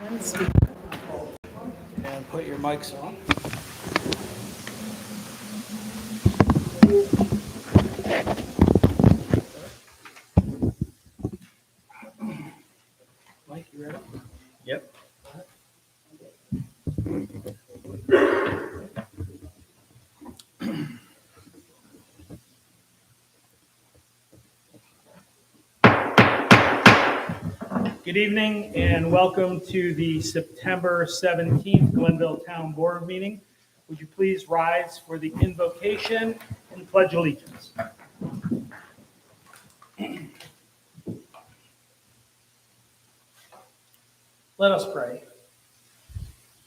And put your mics on. Mike, you ready? Yep. Good evening and welcome to the September 17th Glenville Town Board meeting. Would you please rise for the invocation and pledge allegiance? Let us pray.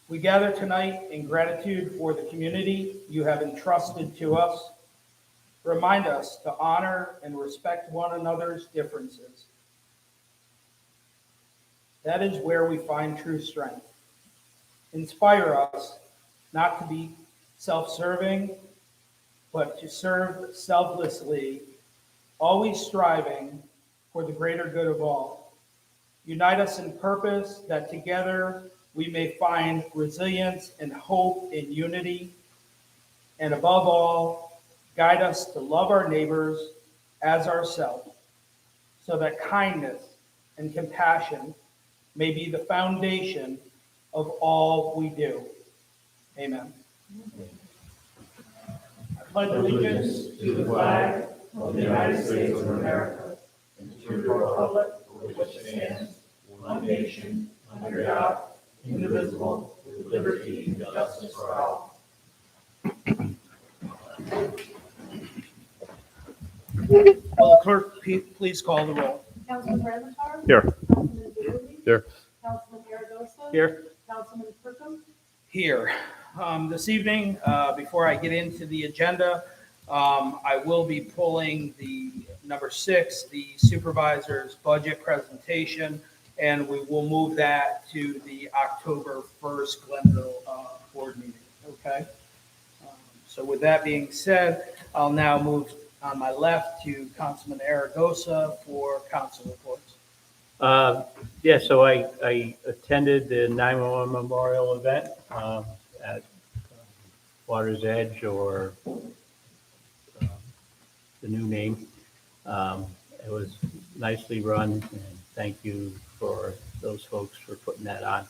We gather tonight in gratitude for the community you have entrusted to us. Remind us to honor and respect one another's differences. That is where we find true strength. Inspire us not to be self-serving, but to serve selflessly, always striving for the greater good of all. Unite us in purpose that together we may find resilience and hope in unity. And above all, guide us to love our neighbors as ourselves, so that kindness and compassion may be the foundation of all we do. Amen. I pledge allegiance to the flag of the United States of America and to the republic for which it stands, one nation, under God, indivisible, with liberty and justice for all. Will the clerk please call the roll? Councilman Ramattar? Here. Councilman Dooley? Here. Councilman Aragosa? Here. Councilman Kirkham? Here. This evening, before I get into the agenda, I will be pulling the number 6, the supervisor's budget presentation, and we will move that to the October 1st Glenville board meeting. Okay? So with that being said, I'll now move on my left to Councilman Aragosa for council reports. So I attended the 911 memorial event at Water's Edge, or the new name. It was nicely run, and thank you for those folks for putting that on.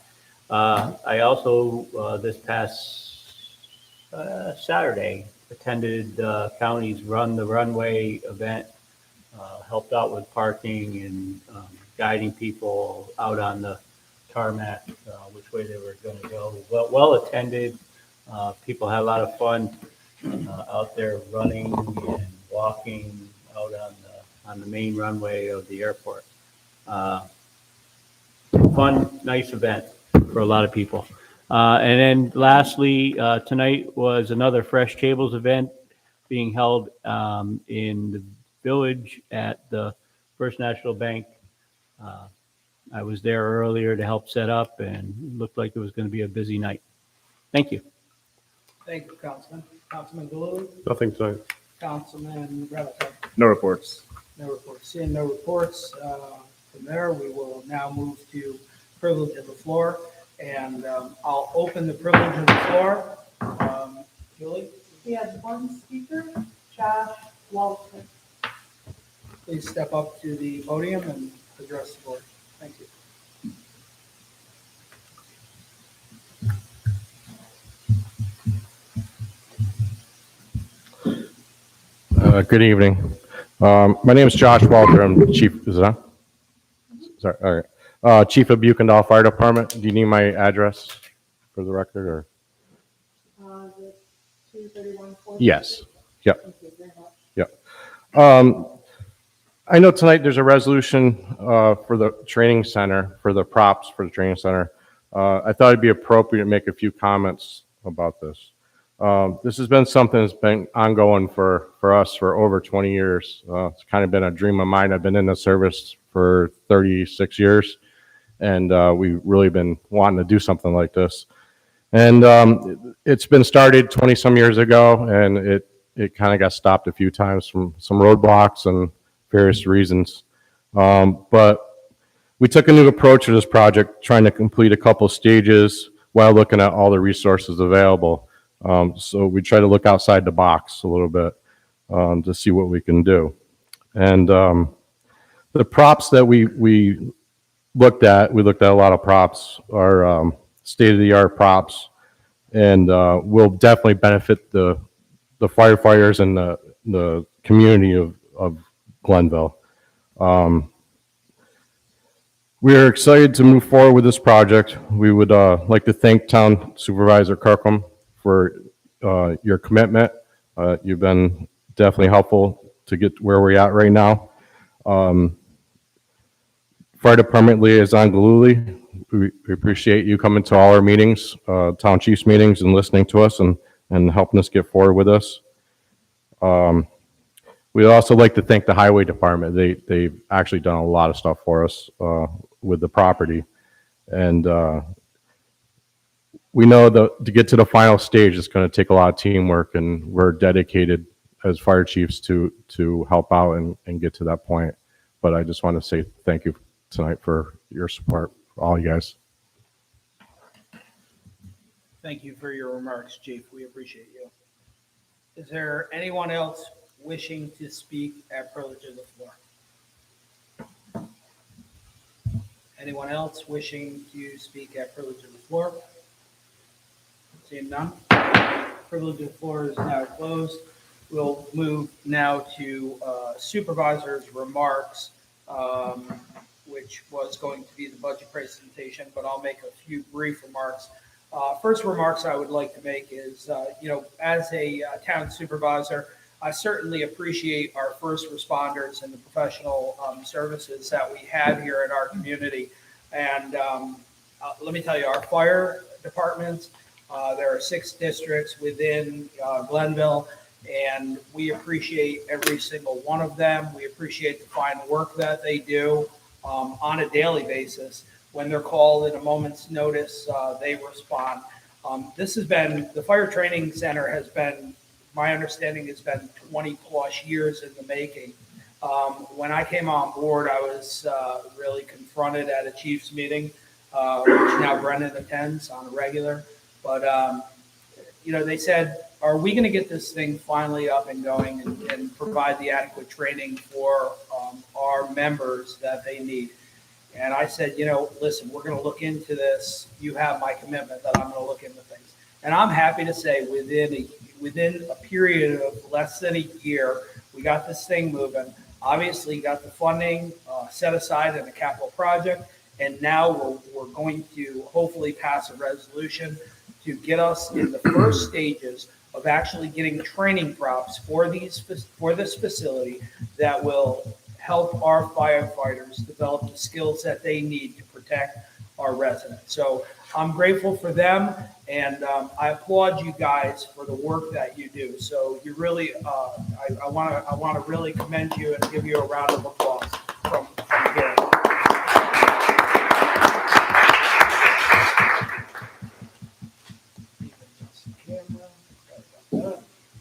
I also, this past Saturday, attended the county's Run the Runway event, helped out with parking and guiding people out on the tarmac, which way they were going to go. Well attended. People had a lot of fun out there running and walking out on the main runway of the airport. Fun, nice event for a lot of people. And then lastly, tonight was another Fresh Tables event being held in the village at the First National Bank. I was there earlier to help set up, and it looked like it was going to be a busy night. Thank you. Thank you, Councilman. Councilman Galou? Nothing tonight. Councilman Ramattar? No reports. No reports. Seeing no reports, from there, we will now move to privilege of the floor. And I'll open the privilege of the floor. Julie, We have one speaker, Josh Walton. please step up to the podium and address the board. Thank you. Good evening. My name is Josh Walter. I'm chief. Is it on? Sorry. All right. Chief of Buchendall Fire Department. Do you need my address for the record, or? The 231. Yes. Yep. Thank you very much. Yep. I know tonight there's a resolution for the training center, for the props for the training center. I thought it'd be appropriate to make a few comments about this. This has been something that's been ongoing for us for over 20 years. It's kind of been a dream of mine. I've been in the service for 36 years, and we've really been wanting to do something like this. And it's been started 20 some years ago, and it kind of got stopped a few times from some roadblocks and various reasons. But we took a new approach to this project, trying to complete a couple stages while looking at all the resources available. So we try to look outside the box a little bit to see what we can do. And the props that we looked at a lot of props, are state-of-the-art props, and will definitely benefit the firefighters and the community of Glenville. We are excited to move forward with this project. We would like to thank Town Supervisor Kirkham for your commitment. You've been definitely helpful to get where we're at right now. Fire Department Liaison Galuli, we appreciate you coming to all our meetings, Town Chiefs meetings, and listening to us and helping us get forward with us. We'd also like to thank the Highway Department. They've actually done a lot of stuff for us with the property. And we know that to get to the final stage, it's going to take a lot of teamwork, and we're dedicated as fire chiefs to help out and get to that point. But I just want to say thank you tonight for your support, all you guys. Thank you for your remarks, Chief. We appreciate you. Is there anyone else wishing to speak at privilege of the floor? Anyone else wishing to speak at privilege of the floor? Seeing none. Privilege of the floor is now closed. We'll move now to supervisor's remarks, which was going to be the budget presentation, but I'll make a few brief remarks. First remarks I would like to make is, as a town supervisor, I certainly appreciate our first responders and the professional services that we have here in our community. And let me tell you, our fire departments, there are 6 districts within Glenville, and we appreciate every single one of them. We appreciate the fine work that they do on a daily basis. When they're called at a moment's notice, they respond. This has been, the Fire Training Center has been, my understanding has been 20 plus years in the making. When I came on board, I was really confronted at a Chiefs meeting, which now Brendan attends on a regular. But, they said, are we going to get this thing finally up and going and provide the adequate training for our members that they need? And I said, listen, we're going to look into this. You have my commitment that I'm going to look into things. And I'm happy to say within a period of less than a year, we got this thing moving. Obviously, got the funding set aside in a capital project. And now we're going to hopefully pass a resolution to get us in the first stages of actually getting training props for this facility that will help our firefighters develop the skills that they need to protect our residents. So I'm grateful for them, and I applaud you guys for the work that you do. So you really, I want to really commend you and give you a round of applause from here. There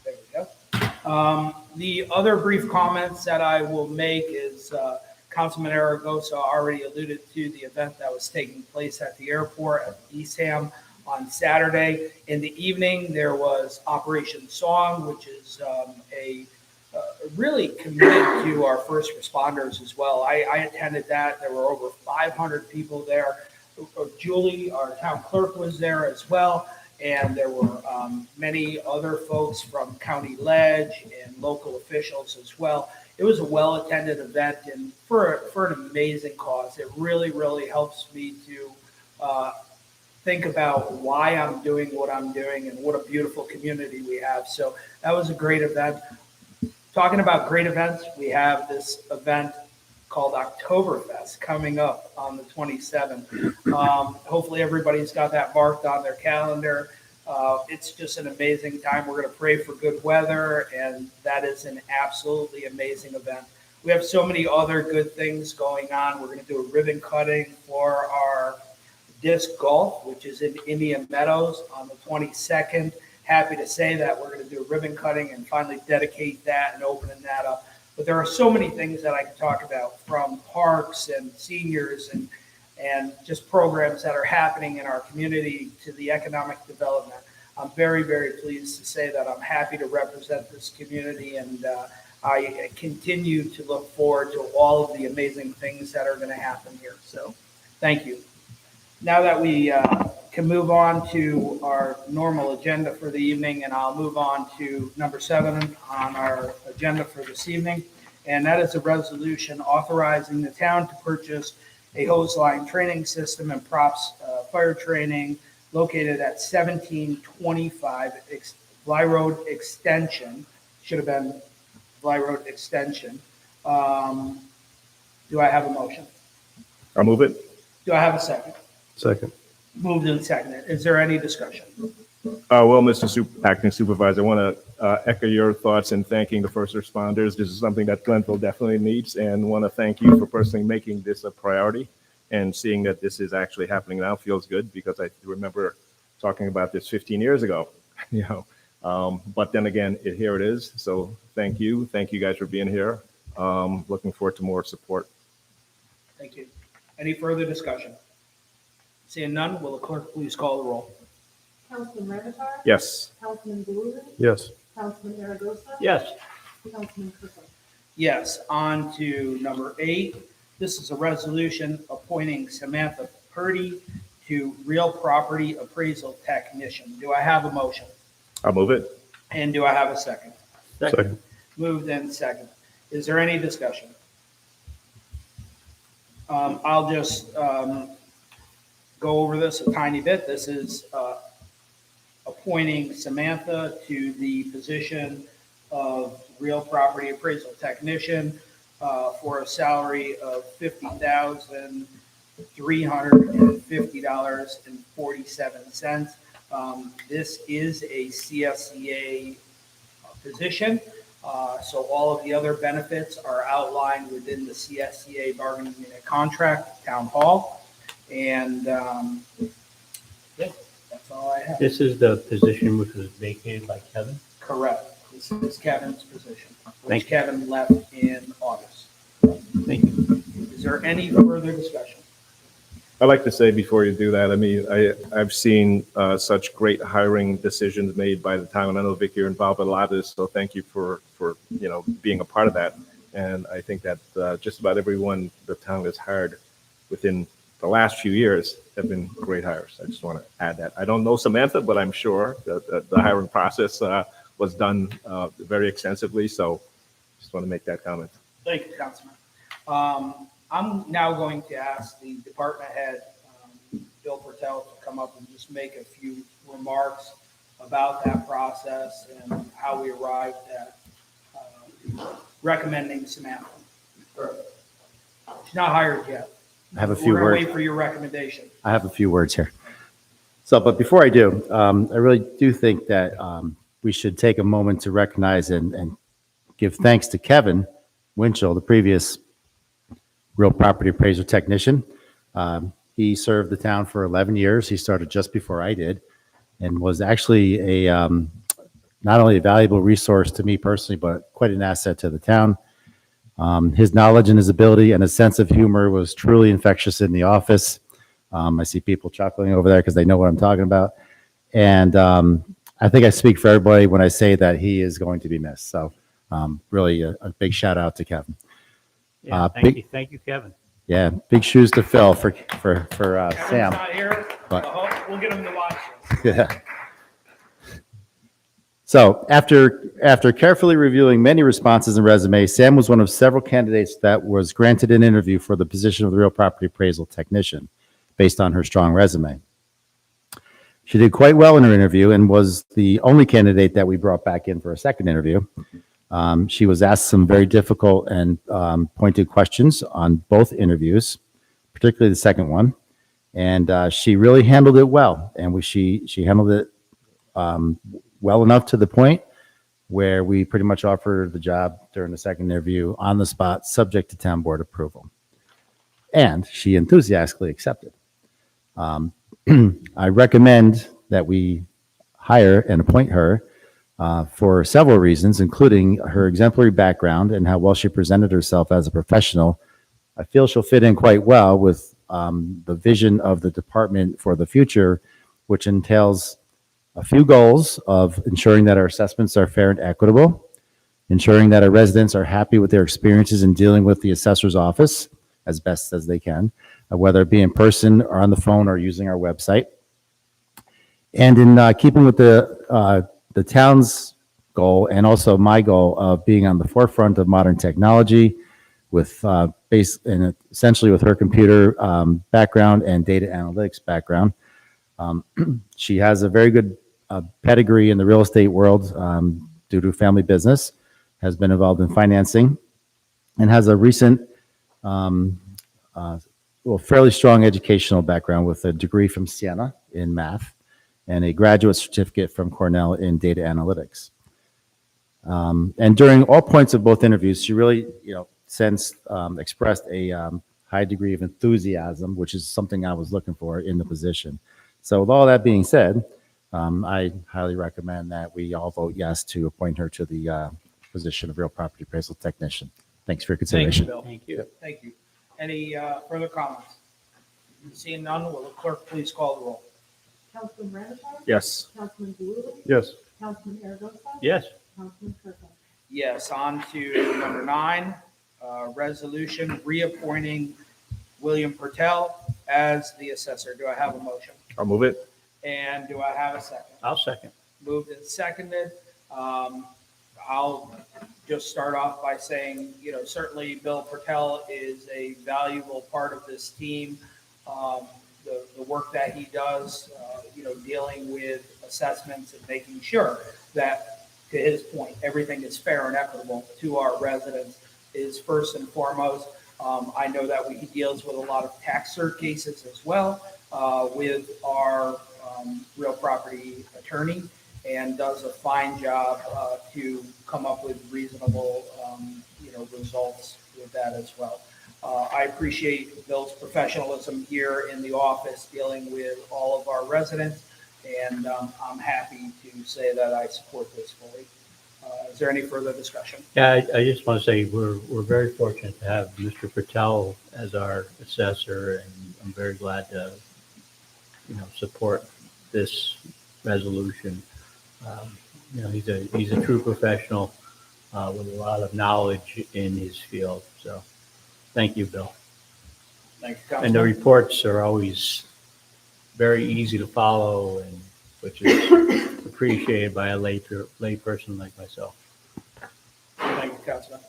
we go. The other brief comments that I will make is Councilman Aragosa already alluded to the event that was taking place at the airport at Eastham on Saturday. In the evening, there was Operation Song, which is really committed to our first responders as well. I attended that. There were over 500 people there. Julie, our town clerk, was there as well. And there were many other folks from County Ledge and local officials as well. It was a well-attended event, and for an amazing cause. It really, really helps me to think about why I'm doing what I'm doing and what a beautiful community we have. So that was a great event. Talking about great events, we have this event called Oktoberfest coming up on the 27th. Hopefully everybody's got that marked on their calendar. It's just an amazing time. We're going to pray for good weather, and that is an absolutely amazing event. We have so many other good things going on. We're going to do a ribbon cutting for our disc golf, which is in Indian Meadows on the 22nd. Happy to say that we're going to do a ribbon cutting and finally dedicate that and opening that up. But there are so many things that I can talk about, from parks and seniors and just programs that are happening in our community to the economic development. I'm very, very pleased to say that I'm happy to represent this community, and I continue to look forward to all of the amazing things that are going to happen here. So thank you. Now that we can move on to our normal agenda for the evening, and I'll move on to number 7 on our agenda for this evening, and that is a resolution authorizing the town to purchase a hose line training system and props fire training located at 1725 Bly Road Extension. Should have been Bly Road Extension. Do I have a motion? I'll move it. Do I have a second? Second. Moved and seconded. Is there any discussion? Well, Mr. Acting Supervisor, I want to echo your thoughts in thanking the first responders. This is something that Glenville definitely needs, and want to thank you for personally making this a priority, and seeing that this is actually happening now feels good, because I remember talking about this 15 years ago, but then again, here it is. So thank you guys for being here. Looking forward to more support. Thank you. Any further discussion? Seeing none, will the clerk please call the roll? Councilman Renatar? Yes. Councilman Blue? Yes. Councilman Aragosa? Yes. Councilman Kirkland? Yes, on to number 8. This is a resolution appointing Samantha Purdy to real property appraisal technician. Do I have a motion? I'll move it. And do I have a second? Second. Moved and second. Is there any discussion? I'll just go over this a tiny bit. This is appointing Samantha to the position of real property appraisal technician for a salary of $50,350.47. This is a CSCA position, so all of the other benefits are outlined within the CSCA bargaining unit contract, town hall, and yeah, that's all I have. This is the position which was vacated by Kevin. Correct. This is Kevin's position, Thank which you. Kevin left in August. Thank you. Is there any further discussion? I'd like to say before you do that, I mean, I've seen such great hiring decisions made by the town, and I know, Vic, you're involved in a lot of this, so thank you for being a part of that. And I think that just about everyone the town has hired within the last few years have been great hires. I just want to add that. I don't know Samantha, but I'm sure that the hiring process was done very extensively, so just want to make that comment. Thank you, Councilman. I'm now going to ask the department head, Bill Pertel, to come up and just make a few remarks about that process and how we arrived at recommending Samantha. She's not hired yet. I have a few We're gonna words. wait for your recommendation. I have a few words here. So, but before I do, I really do think that we should take a moment to recognize and give thanks to Kevin Winchell, the previous real property appraiser technician. He served the town for 11 years. He started just before I did, and was actually a not only a valuable resource to me personally, but quite an asset to the town. His knowledge and his ability and his sense of humor was truly infectious in the office. I see people chuckling over there because they know what I'm talking about. And I think I speak for everybody when I say that he is going to be missed. So really a big shout out to Kevin. Yeah, thank you, Kevin. Yeah, big shoes to fill for Kevin's Sam. not here, But- we'll get him to watch this. Yeah. So after carefully reviewing many responses and resumes, Sam was one of several candidates that was granted an interview for the position of the real property appraisal technician based on her strong resume. She did quite well in her interview and was the only candidate that we brought back in for a second interview. She was asked some very difficult and pointed questions on both interviews, particularly the second one. And she really handled it well. And she handled it well enough to the point where we pretty much offered her the job during the second interview on the spot, subject to town board approval. And she enthusiastically accepted. I recommend that we hire and appoint her for several reasons, including her exemplary background and how well she presented herself as a professional. I feel she'll fit in quite well with the vision of the department for the future, which entails a few goals of ensuring that our assessments are fair and equitable, ensuring that our residents are happy with their experiences in dealing with the assessor's office as best as they can, whether it be in person or on the phone or using our website. And in keeping with the town's goal and also my goal of being on the forefront of modern technology with and essentially with her computer background and data analytics background. She has a very good pedigree in the real estate world due to family business, has been involved in financing, and has a recent, fairly strong educational background with a degree from Siena in math and a graduate certificate from Cornell in data analytics. And during all points of both interviews, she really, expressed a high degree of enthusiasm, which is something I was looking for in the position. So with all that being said, I highly recommend that we all vote yes to appoint her to the position of real property appraisal technician. Thanks for your Thank you, consideration. Bill. Thank you. Thank you. Any further comments? Seeing none, will the clerk please call the roll? Councilman Ramichardt? Yes. Councilman Blue? Yes. Councilman Aragosa? Yes. Councilman Kirkland? Yes, on to number 9, resolution reappointing William Pertel as the assessor. Do I have a motion? I'll move it. And do I have a second? I'll second. Moved and seconded. I'll just start off by saying, certainly Bill Pertel is a valuable part of this team. The work that he does, dealing with assessments and making sure that, to his point, everything is fair and equitable to our residents is first and foremost. I know that he deals with a lot of tax cert cases as well with our real property attorney, and does a fine job to come up with reasonable, results with that as well. I appreciate Bill's professionalism here in the office dealing with all of our residents, and I'm happy to say that I support this fully. Is there any further discussion? Yeah, I just want to say we're very fortunate to have Mr. Patel as our assessor, and I'm very glad to, support this resolution. He's a true professional with a lot of knowledge in his field. So, thank you, Bill. Thank you, And the Councilman. reports are always very easy to follow, and which is appreciated by a lay person like myself. Thank you, Councilman.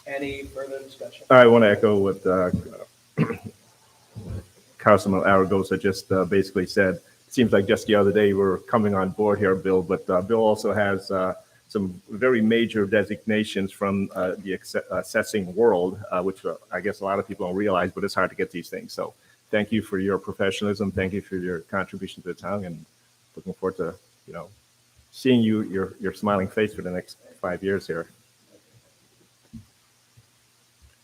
Any further discussion? I want to echo what Councilman Aragosa just basically said. It seems like just the other day we're coming on board here, Bill, but Bill also has some very major designations from the assessing world, which I guess a lot of people don't realize, but it's hard to get these things. So thank you for your professionalism. Thank you for your contribution to the town, and looking forward to, seeing your smiling face for the next 5 years here. Is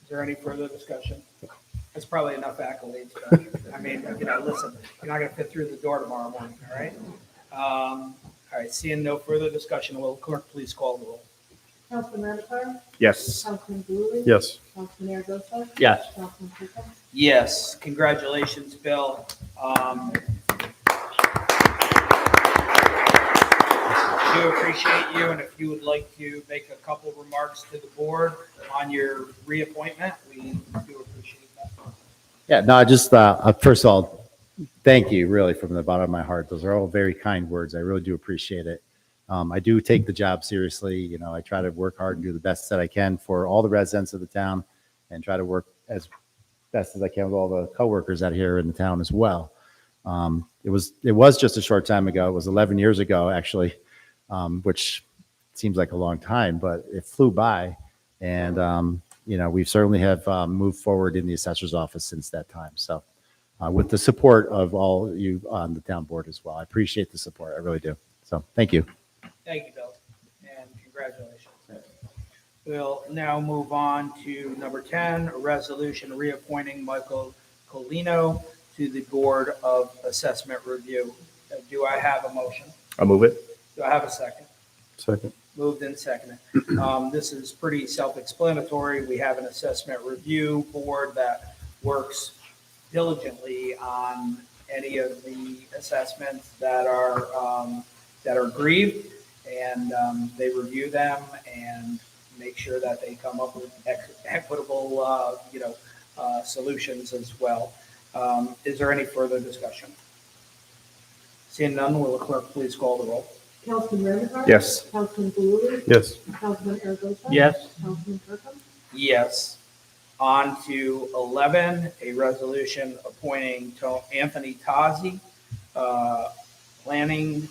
there any further discussion? That's probably enough accolades. But, I mean, listen, you're not going to fit through the door tomorrow morning, all right? All right, seeing no further discussion, will the clerk please call the roll? Councilman Ramichardt? Yes. Councilman Blue? Yes. Councilman Aragosa? Yes. Councilman Kirkland? Yes, congratulations, Bill. I do appreciate you, and if you would like to make a couple of remarks to the board on your reappointment, we do appreciate that. Yeah, no, just first of all, thank you really from the bottom of my heart. Those are all very kind words. I really do appreciate it. I do take the job seriously. I try to work hard and do the best that I can for all the residents of the town, and try to work as best as I can with all the coworkers out here in the town as well. It was just a short time ago. It was 11 years ago, actually, which seems like a long time, but it flew by. And, we certainly have moved forward in the assessor's office since that time. So with the support of all you on the town board as well, I appreciate the support. I really do. So thank you. Thank you, Bill, and congratulations. We'll now move on to number 10, a resolution reappointing Michael Colino to the Board of Assessment Review. Do I have a motion? I'll move it. Do I have a second? Second. Moved and seconded. This is pretty self-explanatory. We have an assessment review board that works diligently on any of the assessments that are grieved, and they review them and make sure that they come up with equitable, solutions as well. Is there any further discussion? Seeing none, will the clerk please call the roll? Councilman Ramichardt? Yes. Councilman Blue? Yes. Councilman Aragosa? Yes, Councilman Kirkham? Yes. On to 11, a resolution appointing Anthony Tazi, Planning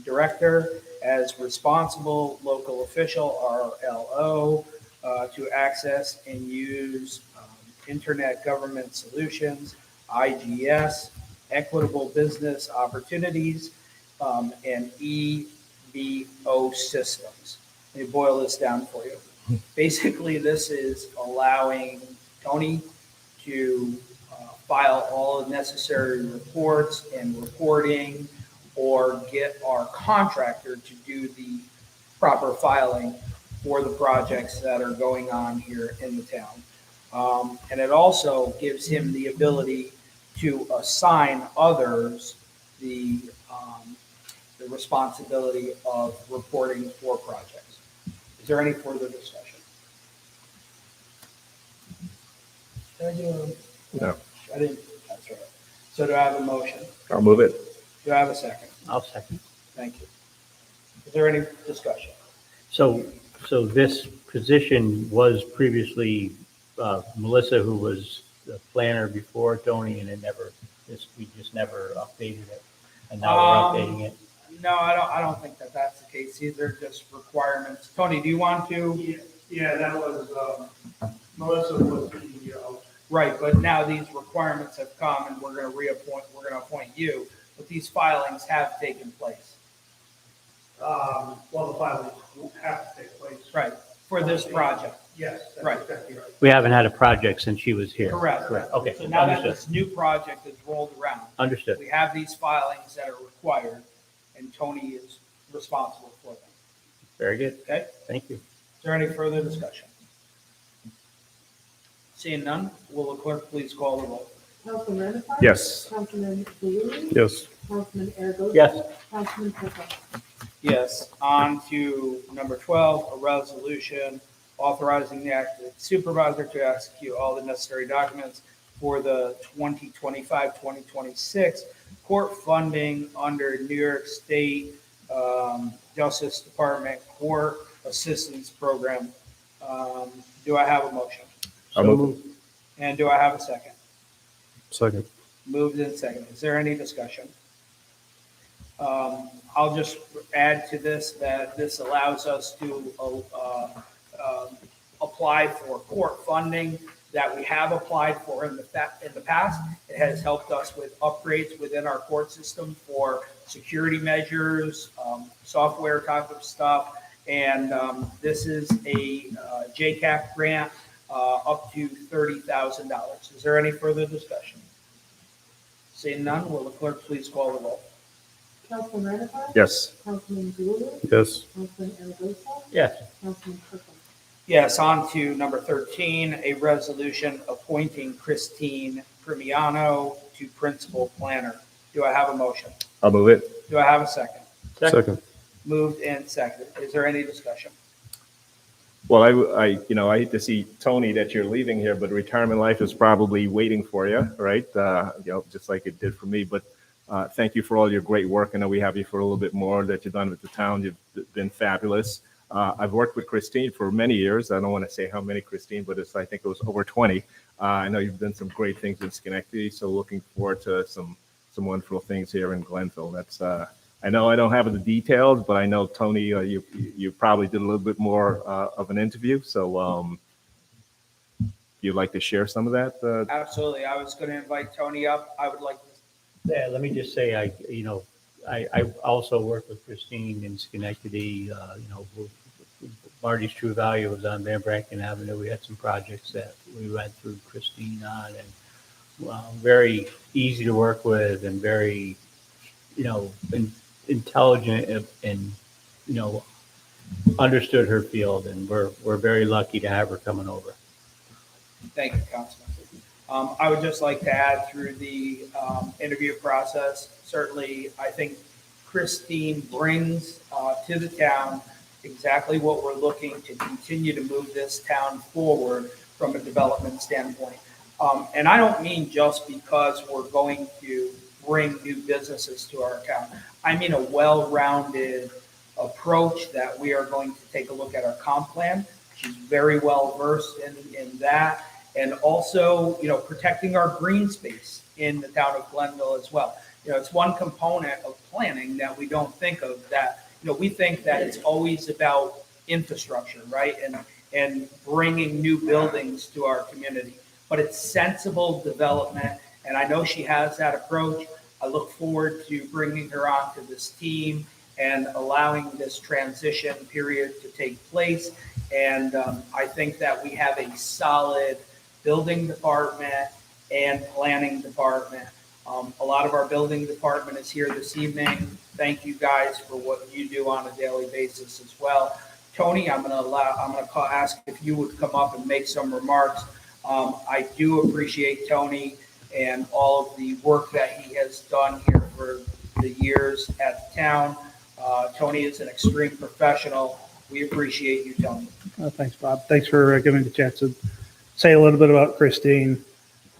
Director, as responsible local official, RLO, to access and use Internet Government Solutions, IGS, Equitable Business Opportunities, and EBO systems. Let me boil this down for you. Basically, this is allowing Tony to file all the necessary reports and reporting, or get our contractor to do the proper filing for the projects that are going on here in the town. And it also gives him the ability to assign others the responsibility of reporting for projects. Is there any further discussion? Did I do No. I didn't, that's right. So do I have a motion? I'll move it. Do I have a second? I'll second. Thank you. Is there any discussion? So this position was previously Melissa, who was the planner before Tony, and we just never updated it. And now we're updating it. No, I don't think that that's the case. These are just requirements. Tony, do you want to? Yeah, that was, Melissa was the, Right, but now these requirements have come and we're gonna appoint you, but these filings have taken place. well, the filings have to take place. Right, for this project. Yes, that's Right. exactly right. We haven't had a project since she was here. Correct. Okay, So now that understood. this new project is rolled around, Understood. we have these filings that are required and Tony is responsible for them. Very good. Okay? Thank you. Is there any further discussion? Seeing none, will the clerk please call the roll? Councilman Ramichardt? Yes. Councilman Blue? Yes. Councilman Aragosa? Yes. Councilman Kirkham? Yes. On to number 12, a resolution authorizing the acting supervisor to execute all the necessary documents for the 2025-2026 court funding under New York State Justice Department Court Assistance Program. Do I have a motion? I'll move. And do I have a second? Second. Moved and seconded. Is there any discussion? I'll just add to this that this allows us to apply for court funding that we have applied for in the past. It has helped us with upgrades within our court system for security measures, software type of stuff. And this is a JCAP grant up to $30,000. Is there any further discussion? Seeing none, will the clerk please call the roll? Councilman Ramichardt? Yes. Councilman Blue? Yes. Councilman Aragosa? Yes. Councilman Kirkham? Yes, on to number 13, a resolution appointing Christine Primiano to principal planner. Do I have a motion? I'll move it. Do I have a second? Second. Moved and seconded. Is there any discussion? Well, I hate to see, Tony, that you're leaving here, but retirement life is probably waiting for you, right? Just like it did for me. But thank you for all your great work. I know we have you for a little bit more that you've done with the town. You've been fabulous. I've worked with Christine for many years. I don't want to say how many, Christine, but I think it was over 20. I know you've done some great things in Schenectady, so looking forward to some wonderful things here in Glenville. That's I know I don't have the details, but I know, Tony, you probably did a little bit more of an interview. So if you'd like to share some of that. Absolutely. I was going to invite Tony up. I would like to. Yeah, let me just say, I also worked with Christine in Schenectady. Marty's True Value was on Van Branken Avenue. We had some projects that we went through Christine on, and very easy to work with and very, intelligent and understood her field, and we're very lucky to have her coming over. Thank you, Councilman. I would just like to add through the interview process, certainly, I think Christine brings to the town exactly what we're looking to continue to move this town forward from a development standpoint. And I don't mean just because we're going to bring new businesses to our town. I mean a well-rounded approach that we are going to take a look at our comp plan. She's very well versed in that. And also, protecting our green space in the town of Glenville as well. It's one component of planning that we don't think of that, we think that it's always about infrastructure, right? And bringing new buildings to our community. But it's sensible development, and I know she has that approach. I look forward to bringing her onto this team and allowing this transition period to take place. And I think that we have a solid building department and planning department. A lot of our building department is here this evening. Thank you guys for what you do on a daily basis as well. Tony, I'm gonna ask if you would come up and make some remarks. I do appreciate Tony and all of the work that he has done here for the years at the town. Tony is an extreme professional. We appreciate you, Tony. Thanks, Bob. Thanks for giving me the chance to say a little bit about Christine.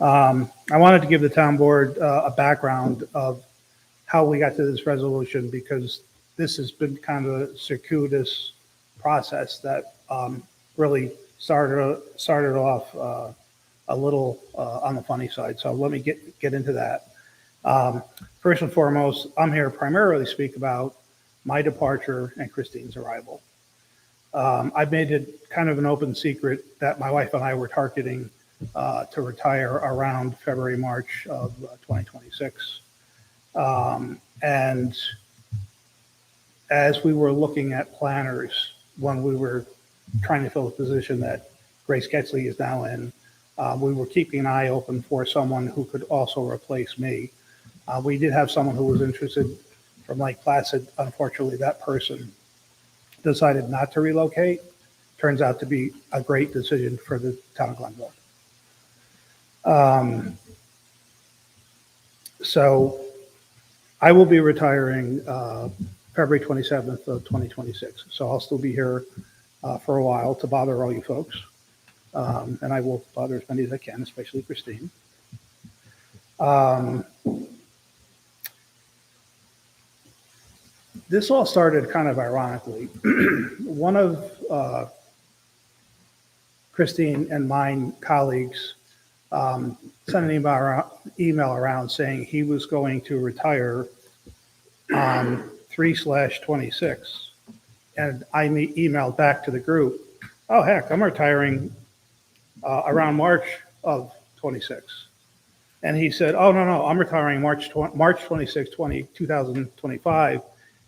I wanted to give the town board a background of how we got to this resolution, because this has been kind of a circuitous process that really started off a little on the funny side. So let me get into that. First and foremost, I'm here primarily to speak about my departure and Christine's arrival. I've made it kind of an open secret that my wife and I were targeting to retire around February, March of 2026. And as we were looking at planners, when we were trying to fill the position that Grace Ketzley is now in, we were keeping an eye open for someone who could also replace me. We did have someone who was interested from Lake Placid. Unfortunately, that person decided not to relocate. Turns out to be a great decision for the town of Glenville. So I will be retiring February 27th of 2026. So I'll still be here for a while to bother all you folks. And I will bother as many as I can, especially Christine. This all started kind of ironically. One of Christine and mine colleagues sent an email around saying he was going to retire on 3/26. And I emailed back to the group, oh, heck, I'm retiring around March of 26. And he said, oh, no, I'm retiring March 26, 2025.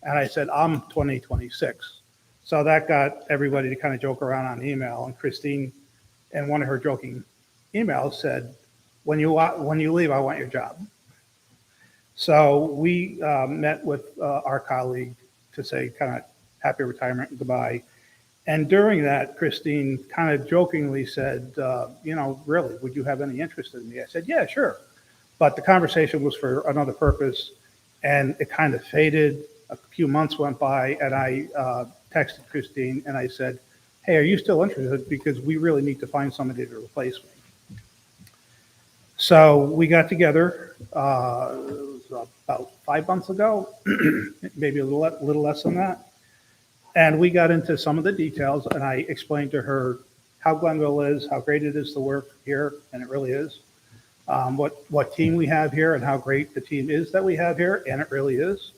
And I said, I'm 2026. So that got everybody to kind of joke around on email. And Christine, in one of her joking emails, said, when you leave, I want your job. So we met with our colleague to say kind of happy retirement and goodbye. And during that, Christine kind of jokingly said, really, would you have any interest in me? I said, yeah, sure. But the conversation was for another purpose, and it kind of faded. A few months went by, and I texted Christine, and I said, hey, are you still interested? Because we really need to find somebody to replace me. So we got together about 5 months ago, maybe a little less than that. And we got into some of the details, and I explained to her how Glenville is, how great it is to work here, and it really is. What team we have here and how great the team is that we have here, and it really is.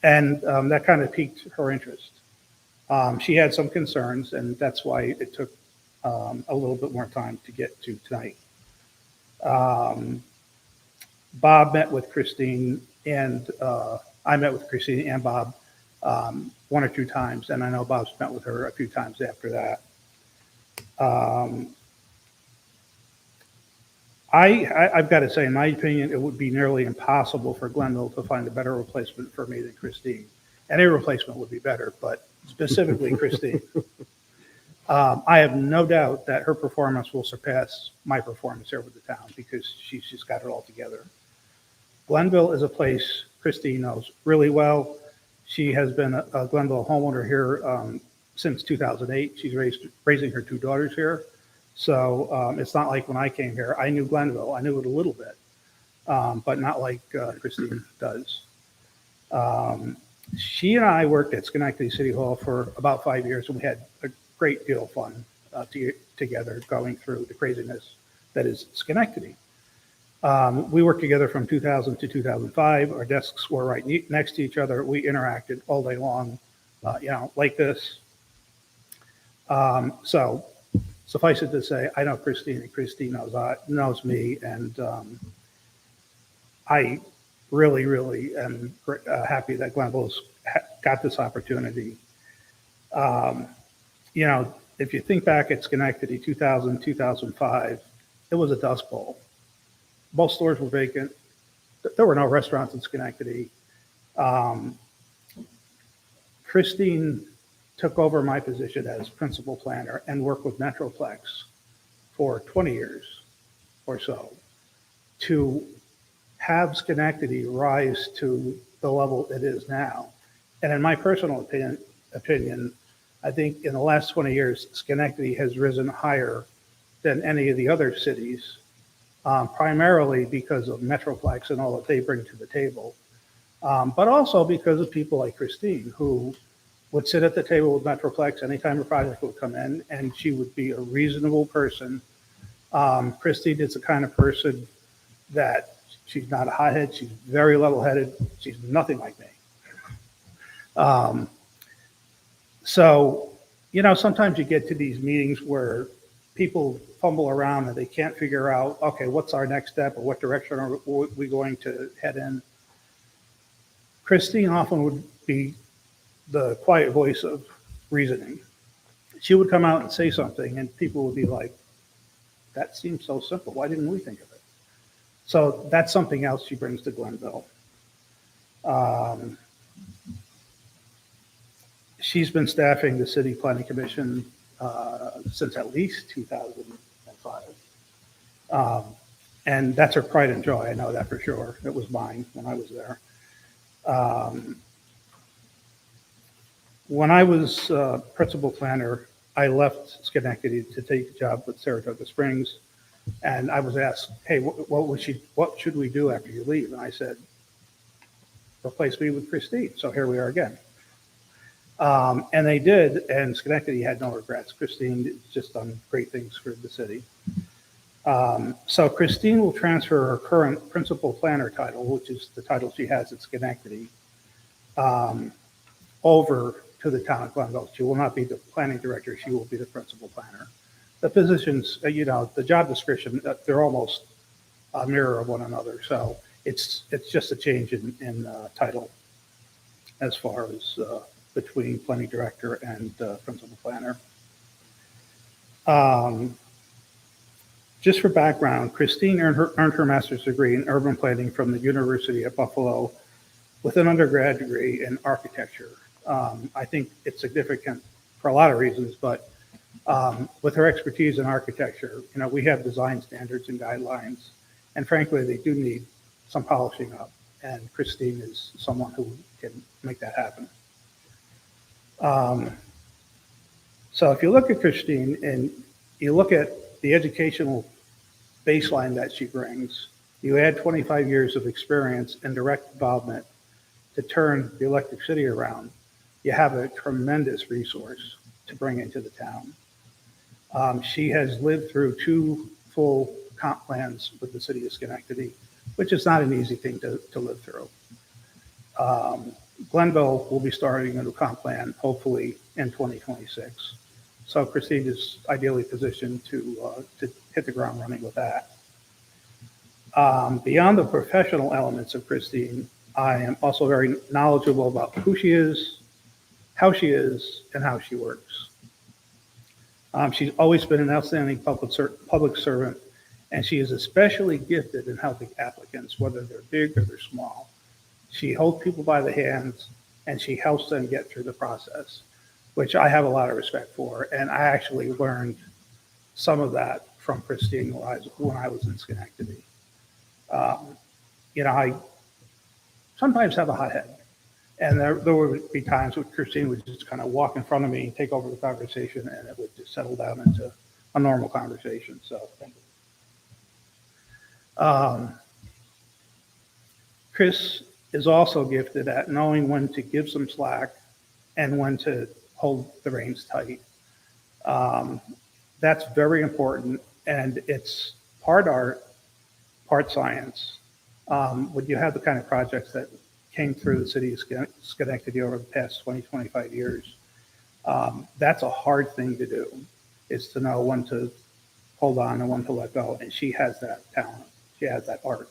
And that kind of piqued her interest. She had some concerns, and that's why it took a little bit more time to get to tonight. Bob met with Christine, and I met with Christine and Bob one or two times, and I know Bob's met with her a few times after that. I've got to say, in my opinion, it would be nearly impossible for Glenville to find a better replacement for me than Christine. Any replacement would be better, but specifically Christine. I have no doubt that her performance will surpass my performance here with the town because she's just got it all together. Glenville is a place Christine knows really well. She has been a Glenville homeowner here since 2008. She's raising her two daughters here. So it's not like when I came here, I knew Glenville. I knew it a little bit, but not like Christine does. She and I worked at Schenectady City Hall for about 5 years, and we had a great deal of fun together going through the craziness that is Schenectady. We worked together from 2000 to 2005. Our desks were right next to each other. We interacted all day long, like this. So suffice it to say, I know Christine, and Christine knows me, and I really, really am happy that Glenville's got this opportunity. If you think back at Schenectady, 2000, 2005, it was a dust bowl. Most stores were vacant. There were no restaurants in Schenectady. Christine took over my position as principal planner and worked with Metroplex for 20 years or so to have Schenectady rise to the level it is now. And in my personal opinion, I think in the last 20 years, Schenectady has risen higher than any of the other cities, primarily because of Metroplex and all that they bring to the table, but also because of people like Christine, who would sit at the table with Metroplex anytime a project would come in, and she would be a reasonable person. Christine is the kind of person that she's not a hothead. She's very level-headed. She's nothing like me. Sometimes you get to these meetings where people fumble around and they can't figure out, okay, what's our next step or what direction are we going to head in? Christine often would be the quiet voice of reasoning. She would come out and say something and people would be like, that seems so simple. Why didn't we think of it? So that's something else she brings to Glenville. She's been staffing the City Planning Commission since at least 2005. And that's her pride and joy. I know that for sure. It was mine when I was there. When I was principal planner, I left Schenectady to take a job with Saratoga Springs. And I was asked, hey, what should we do after you leave? And I said, replace me with Christine. So here we are again. And they did, and Schenectady had no regrets. Christine has just done great things for the city. So Christine will transfer her current principal planner title, which is the title she has at Schenectady, over to the town of Glenville. She will not be the planning director. She will be the principal planner. The positions, the job description, they're almost a mirror of one another. So it's just a change in title as far as between planning director and principal planner. Just for background, Christine earned her master's degree in urban planning from the University of Buffalo with an undergrad degree in architecture. I think it's significant for a lot of reasons, but with her expertise in architecture, we have design standards and guidelines, and frankly, they do need some polishing up, and Christine is someone who can make that happen. So if you look at Christine and you look at the educational baseline that she brings, you add 25 years of experience and direct involvement to turn the electric city around, you have a tremendous resource to bring into the town. She has lived through 2 full comp plans with the city of Schenectady, which is not an easy thing to live through. Glenville will be starting a new comp plan, hopefully in 2026. So Christine is ideally positioned to hit the ground running with that. Beyond the professional elements of Christine, I am also very knowledgeable about who she is, how she is, and how she works. She's always been an outstanding public servant, and she is especially gifted in helping applicants, whether they're big or they're small. She holds people by the hands, and she helps them get through the process. which I have a lot of respect for. And I actually learned some of that from Christine when I was in Schenectady. I sometimes have a hot head. And there would be times when Christine would just kind of walk in front of me and take over the conversation, and it would just settle down into a normal conversation. So, thank you. Chris is also gifted at knowing when to give some slack and when to hold the reins tight. That's very important, and it's part art, part science. When you have the kind of projects that came through the city of Schenectady over the past 20, 25 years, that's a hard thing to do, is to know when to hold on and when to let go. And she has that talent. She has that art.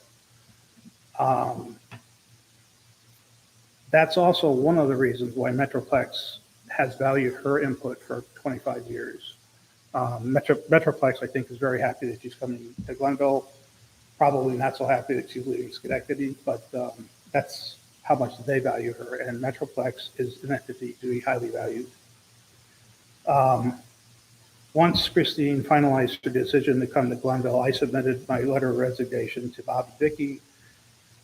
That's also one of the reasons why Metroplex has valued her input for 25 years. Metroplex, I think, is very happy that she's coming to Glenville. Probably not so happy that she's leaving Schenectady, but that's how much they value her. And Metroplex is an entity to be highly valued. Once Christine finalized her decision to come to Glenville, I submitted my letter of resignation to Bob and Vicky,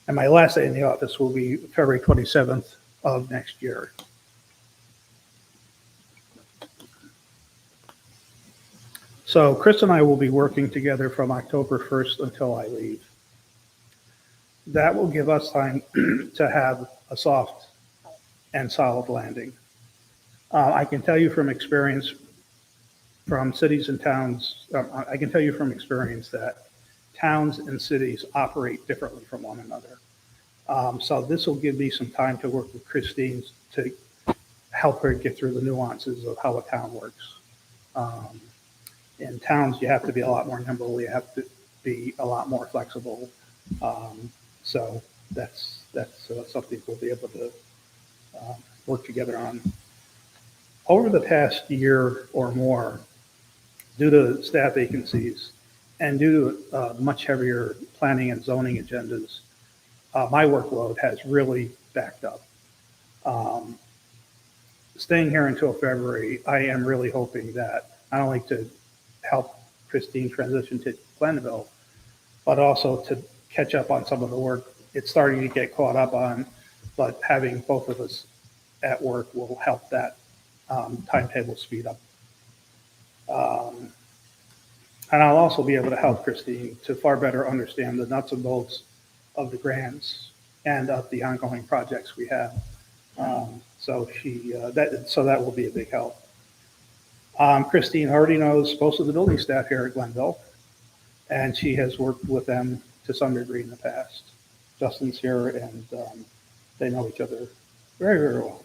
and my last day in the office will be February 27th of next year. So Chris and I will be working together from October 1st until I leave. That will give us time to have a soft and solid landing. I can tell you from experience from cities and towns, I can tell you from experience that towns and cities operate differently from one another. So this will give me some time to work with Christine to help her get through the nuances of how a town works. In towns, you have to be a lot more nimble. You have to be a lot more flexible. So that's something we'll be able to work together on. Over the past year or more, due to staff vacancies and due to much heavier planning and zoning agendas, my workload has really backed up. Staying here until February, I am really hoping that not only to help Christine transition to Glenville, but also to catch up on some of the work it's starting to get caught up on, but having both of us at work will help that timetable speed up. And I'll also be able to help Christine to far better understand the nuts and bolts of the grants and of the ongoing projects we have. So that will be a big help. Christine already knows most of the building staff here at Glenville, and she has worked with them to some degree in the past. Justin's here, and they know each other very, very well.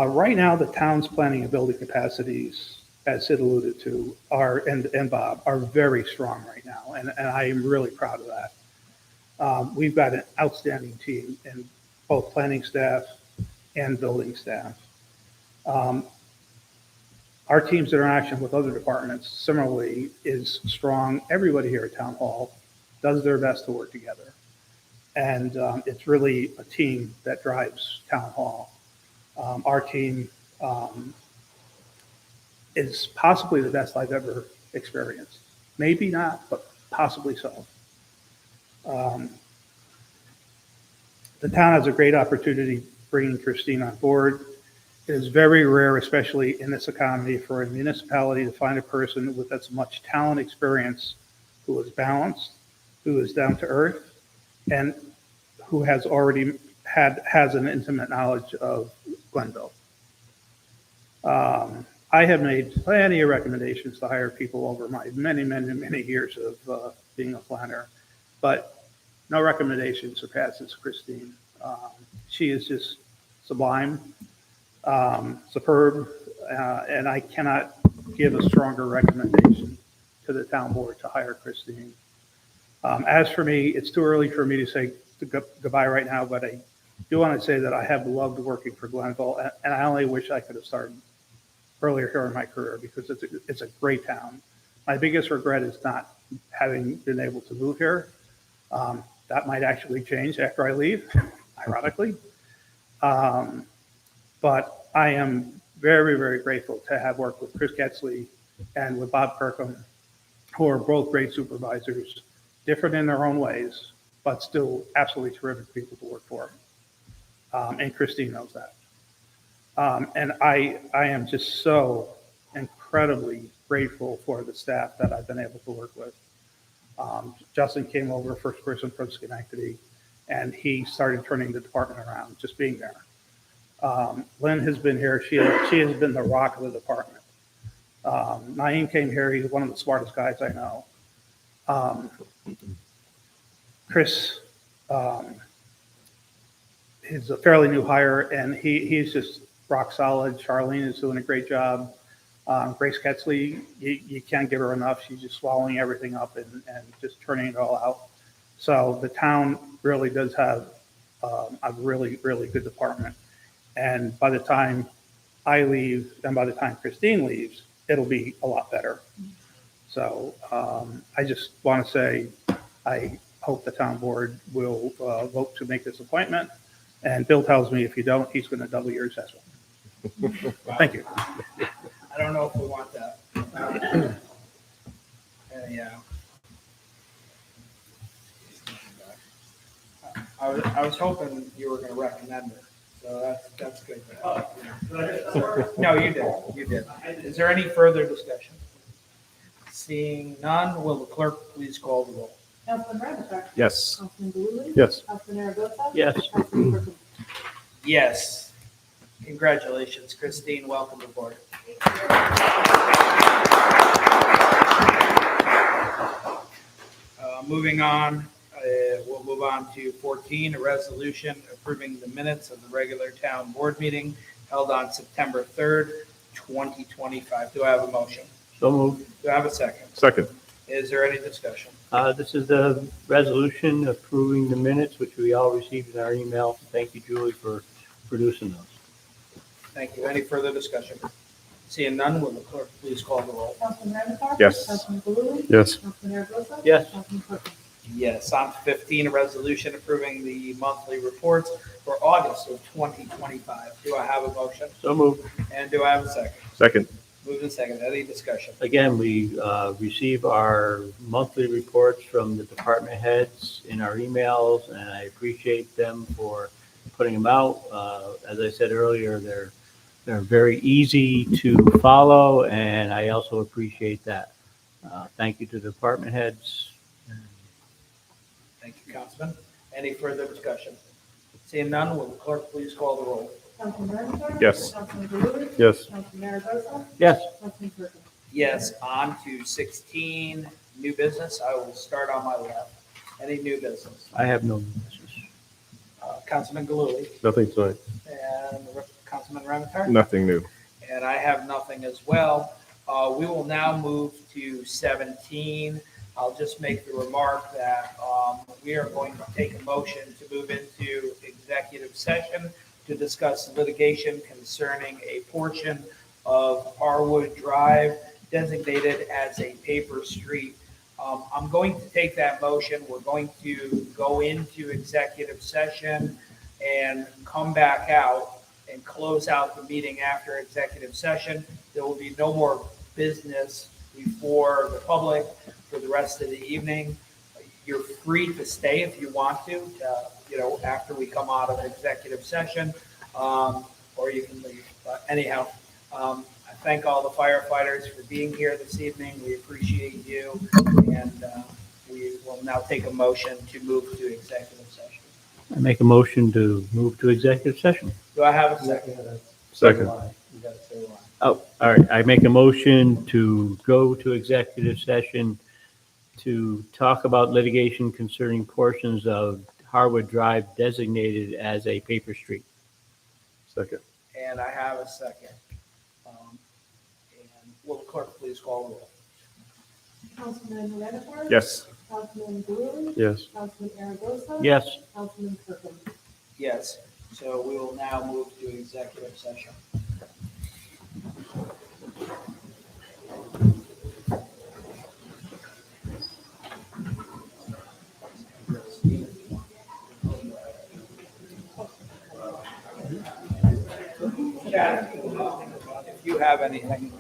Right now, the town's planning and building capacities, as Sid alluded to, and Bob, are very strong right now, and I am really proud of that. We've got an outstanding team in both planning staff and building staff. Our team's interaction with other departments similarly is strong. Everybody here at Town Hall does their best to work together. And it's really a team that drives Town Hall. Our team is possibly the best I've ever experienced. Maybe not, but possibly so. The town has a great opportunity bringing Christine on board. It is very rare, especially in this economy, for a municipality to find a person with as much talent experience who is balanced, who is down to earth, and who has already has an intimate knowledge of Glenville. I have made plenty of recommendations to hire people over my many, many, many years of being a planner, but no recommendation surpasses Christine. She is just sublime, superb, and I cannot give a stronger recommendation to the town board to hire Christine. As for me, it's too early for me to say goodbye right now, but I do want to say that I have loved working for Glenville, and I only wish I could have started earlier here in my career because it's a great town. My biggest regret is not having been able to move here. That might actually change after I leave, ironically. But I am very, very grateful to have worked with Chris Getzley and with Bob Kirkham, who are both great supervisors, different in their own ways, but still absolutely terrific people to work for. And Christine knows that. And I am just so incredibly grateful for the staff that I've been able to work with. Justin came over, first person from Schenectady, and he started turning the department around, just being there. Lynn has been here. She has been the rock of the department. Naeem came here. He's one of the smartest guys I know. Chris is a fairly new hire, and he's just rock solid. Charlene is doing a great job. Grace Ketzley, you can't give her enough. She's just swallowing everything up and just turning it all out. So the town really does have a really, really good department. And by the time I leave and by the time Christine leaves, it'll be a lot better. So I just want to say I hope the town board will vote to make this appointment. And Bill tells me if you don't, he's going to double your assessment. Thank you. I don't know if we want that. Yeah. I was hoping you were going to recommend her, so that's good. No, you did. Is there any further discussion? Seeing none, will the clerk please call the roll? Councilman Ramichardt? Yes. Councilman Blue? Yes. Councilman Aragosa? Yes. Councilman Kirkland? Yes. Congratulations, Christine. Welcome aboard. Moving on, we'll move on to 14, a resolution approving the minutes of the regular town board meeting held on September 3rd, 2025. Do I have a motion? So moved. Do I have a second? Second. Is there any discussion? This is the resolution approving the minutes, which we all received in our email. Thank you, Julie, for producing those. Thank you. Any further discussion? Seeing none, will the clerk please call the roll? Councilman Ramichardt? Yes. Councilman Blue? Yes. Councilman Aragosa? Yes. Councilman Kirkland? Yes. On to 15, a resolution approving the monthly reports for August of 2025. Do I have a motion? So moved. And do I have a second? Second. Moved and second. Any discussion? Again, we receive our monthly reports from the department heads in our emails, and I appreciate them for putting them out. As I said earlier, they're very easy to follow, and I also appreciate that. Thank you to the department heads. Thank you, Councilman. Any further discussion? Seeing none, will the clerk please call the roll? Councilman Ramichardt? Yes. Councilman Blue? Yes. Councilman Aragosa? Yes. Councilman Kirkland? Yes. On to 16, new business. I will start on my left. Any new business? I have no business. Councilman Galuli Nothing tonight. and Councilman Ramichardt? Nothing new. And I have nothing as well. We will now move to 17. I'll just make the remark that we are going to take a motion to move into executive session to discuss litigation concerning a portion of Harwood Drive designated as a paper street. I'm going to take that motion. We're going to go into executive session and come back out and close out the meeting after executive session. There will be no more business before the public for the rest of the evening. You're free to stay if you want to, after we come out of executive session, or you can leave. But anyhow, I thank all the firefighters for being here this evening. We appreciate you, and we will now take a motion to move to executive session. I make a motion to move to executive session. Do I have a second? Second. You gotta say why. Oh, all right. I make a motion to go to executive session to talk about litigation concerning portions of Harwood Drive designated as a paper street. Second. And I have a second. And will the clerk please call the roll? Councilman Ramichardt? Yes. Councilman Blue? Yes. Councilman Aragosa? Yes. Councilman Kirkland? Yes. So we will now move to executive session. Yeah. anything.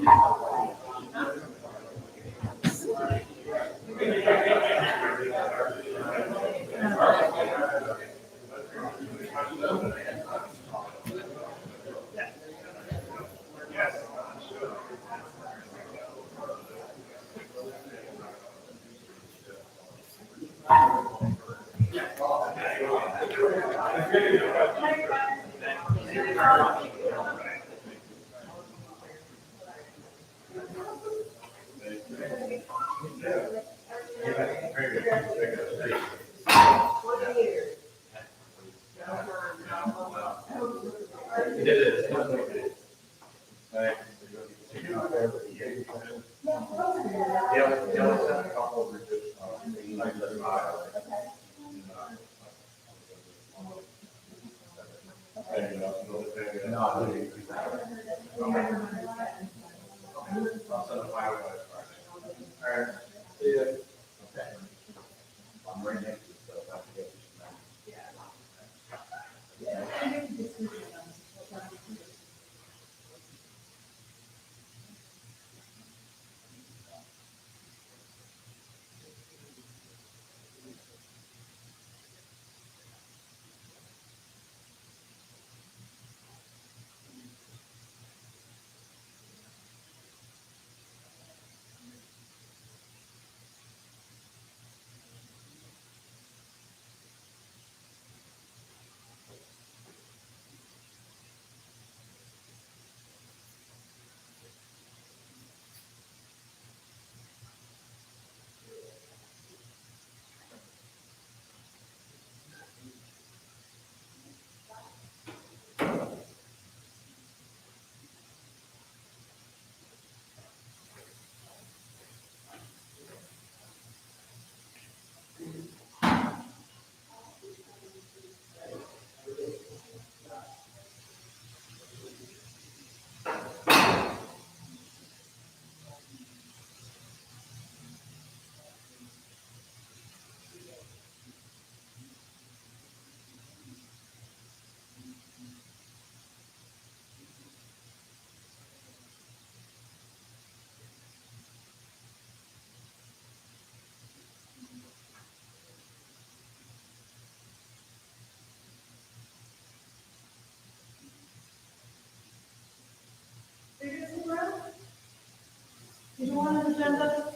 Did you want an agenda?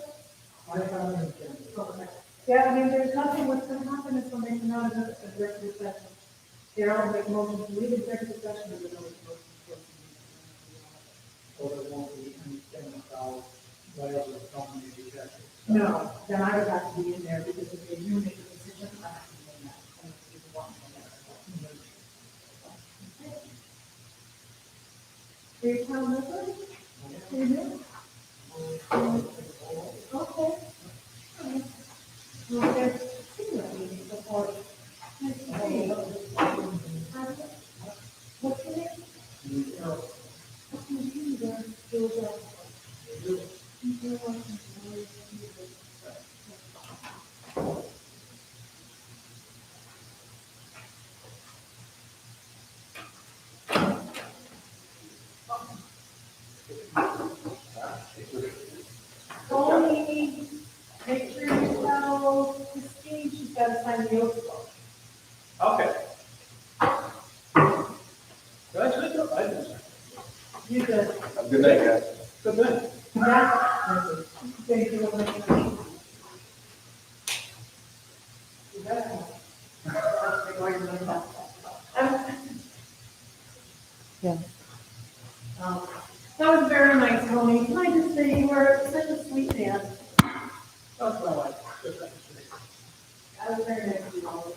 Okay. Yeah, I mean, there's nothing, what's gonna happen is when they come out of the executive session, they're all make motions to leave executive session and then always motion to go to So there won't be anything about whatever the company rejected. the meeting. No, then I would have to be in there because if they do make a decision, I have to be in that. I have to be the one in there. Do you tell me? Do you do? Okay. Well, there's two meetings before. What's the name? Tony, make sure you tell Christine she's got to sign the oath book. Okay. That's good. I didn't say. You good? Good night, guys. Good night. Yeah. Thank you. Yeah. That was very nice, Tony. Can I just say you were such a sweet man? That's my wife. That was very nice of you all.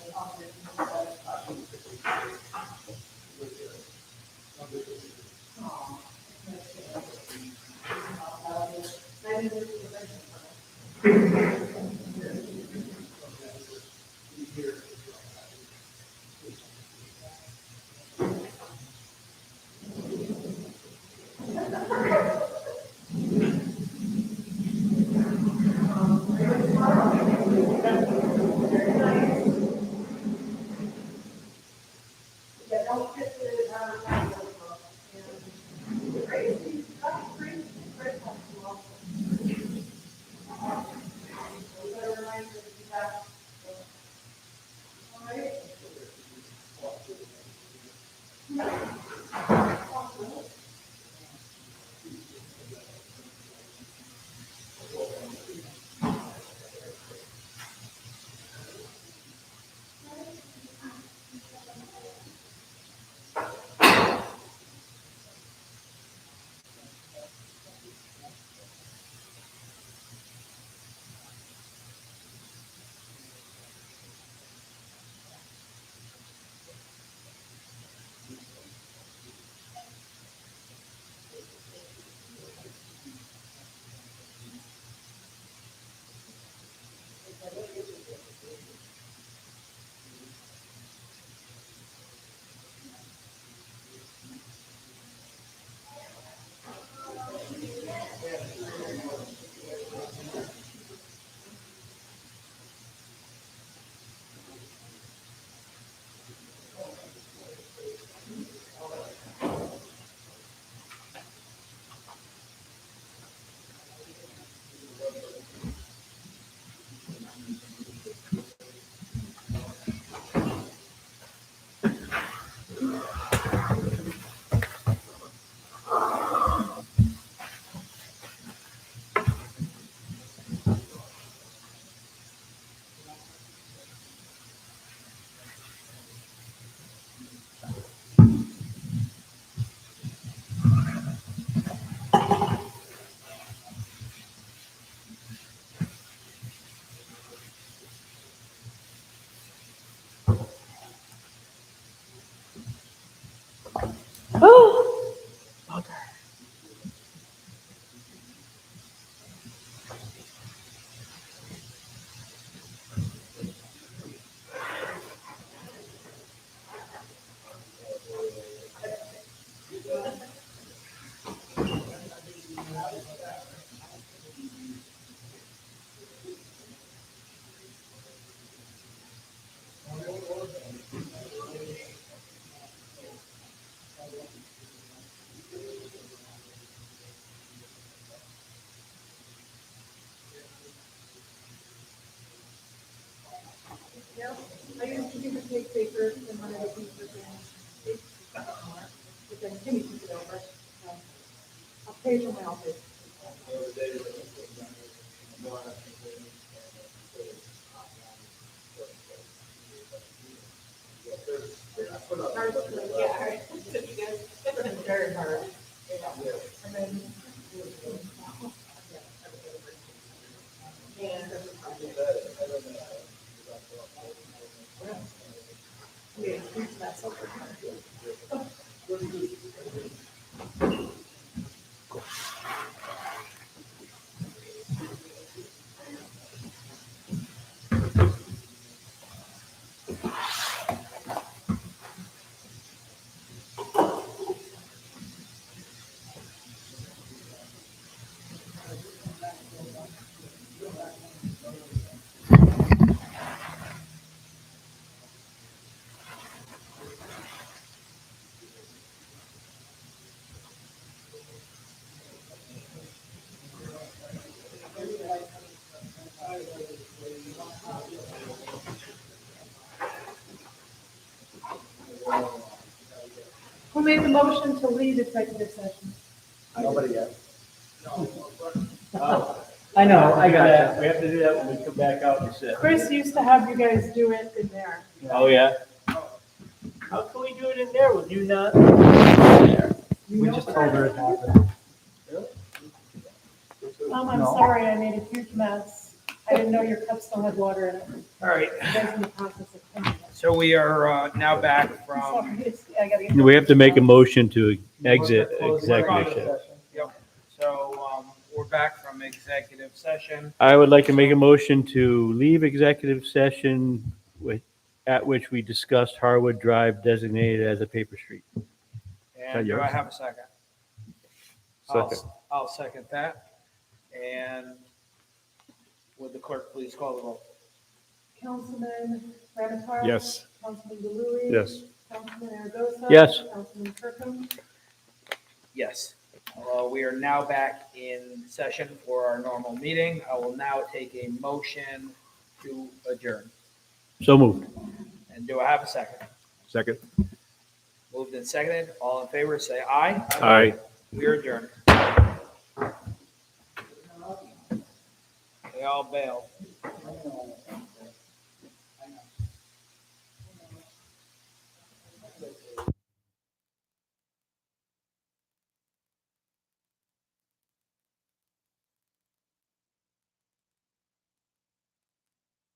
Yeah, don't get the, Yeah, I used to do the cake papers and one of the pieces and but then Timmy took it over. I'll pay for my office. Yeah, it's very hard. And then. Yeah, that's over. Who made the motion to leave executive session? I know, I got that. We have to do that when we come back out and sit. Chris used to have you guys do it in there. Oh, yeah? How can we do it in there with you not there? We just told her it happened. Mom, I'm sorry, I made a huge mess. I didn't know your cup still had water in it. All right, You guys in the process of cleaning it. so we are now back I'm from, sorry, I gotta get. We have to make a motion to exit executive session. yep, so we're back from executive session. I would like to make a motion to leave executive session at which we discussed Harwood Drive designated as a paper street. And do I yours? have a second? Second. I'll second that. And would the clerk please call the roll? Councilman Ramicharles? Yes. Councilman DeLuey? Yes. Councilman Aragosa? Yes. Councilman Kirkham? Yes. We are now back in session for our normal meeting. I will now take a motion to adjourn. So moved. And do I have a second? Second. Moved and seconded. All in favor, say aye. Aye. We are adjourned. They all bailed.